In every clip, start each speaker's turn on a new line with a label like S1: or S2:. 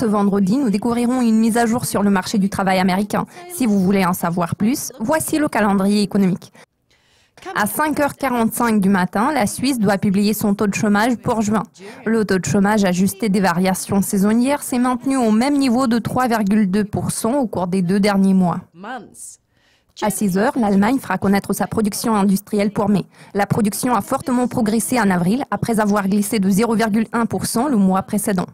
S1: Ce vendredi, nous découvrirons une mise à jour sur le marché du travail américain. Si vous voulez en savoir plus, voici le calendrier économique. À 5h45 du matin, la Suisse doit publier son taux de chômage pour juin. Le taux de chômage ajusté des variations saisonnières s'est maintenu au même niveau de 3,2% au cours des 2 derniers mois. À 6h, l'Allemagne fera connaître sa production industrielle pour mai. La production a fortement progressé en avril après avoir glissé de 0,1% le mois précédent.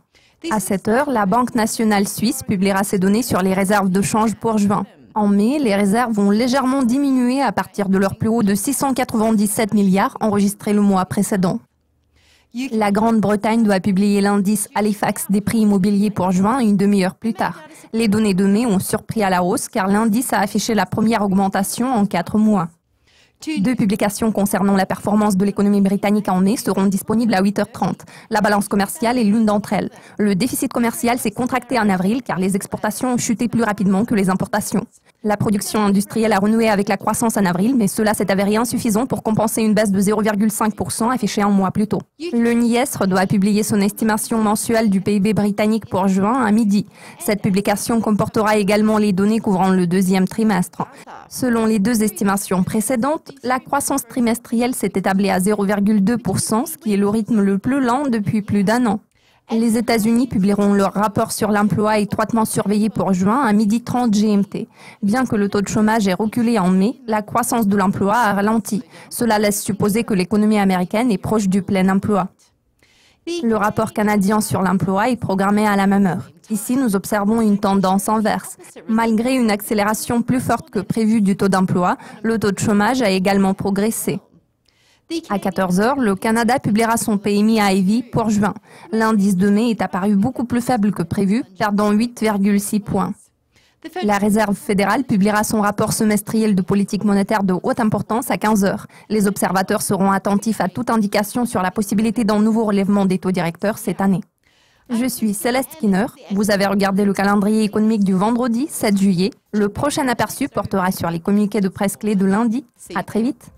S1: À 7h, la Banque nationale suisse publiera ses données sur les réserves de change pour juin. En mai, les réserves vont légèrement diminuer à partir de leur plus haut de 697 milliards enregistré le mois précédent. La Grande-Bretagne doit publier l'indice Halifax des prix immobiliers pour juin une demi-heure plus tard. Les données de mai ont surpris à la hausse car l'indice a affiché la première augmentation en 4 mois. 2 publications concernant la performance de l'économie britannique en mai seront disponibles à 8h30. La balance commerciale est l'une d'entre elles. Le déficit commercial s'est contracté en avril car les exportations ont chuté plus rapidement que les importations. La production industrielle a renoué avec la croissance en avril, mais cela s'est avéré insuffisant pour compenser une baisse de 0,5% affichée un mois plus tôt. Le NIESR doit publier son estimation mensuelle du PIB britannique pour juin à midi. Cette publication comportera également les données couvrant le 2e trimestre. Selon les 2 estimations précédentes, la croissance trimestrielle s'est établie à 0,2%, ce qui est le rythme le plus lent depuis plus d'1 an. Les États-Unis publieront leur rapport sur l'emploi étroitement surveillé pour juin à 12h30 GMT. Bien que le taux de chômage ait reculé en mai, la croissance de l'emploi a ralenti. Cela laisse supposer que l'économie américaine est proche du plein emploi. Le rapport canadien sur l'emploi est programmé à la même heure. Ici, nous observons une tendance inverse. Malgré une accélération plus forte que prévue du taux d'emploi, le taux de chômage a également progressé. À 14h, le Canada publiera son PMI à Ivy pour juin. L'indice de mai est apparu beaucoup plus faible que prévu, perdant 8,6 points. La Réserve fédérale publiera son rapport semestriel de politique monétaire de haute importance à 15h. Les observateurs seront attentifs à toute indication sur la possibilité d'un nouveau relèvement des taux directeurs cette année. Je suis Céleste Skinner. Vous avez regardé le calendrier économique du vendredi 7 juillet. Le prochain aperçu portera sur les communiqués de presse clés de lundi. À très vite.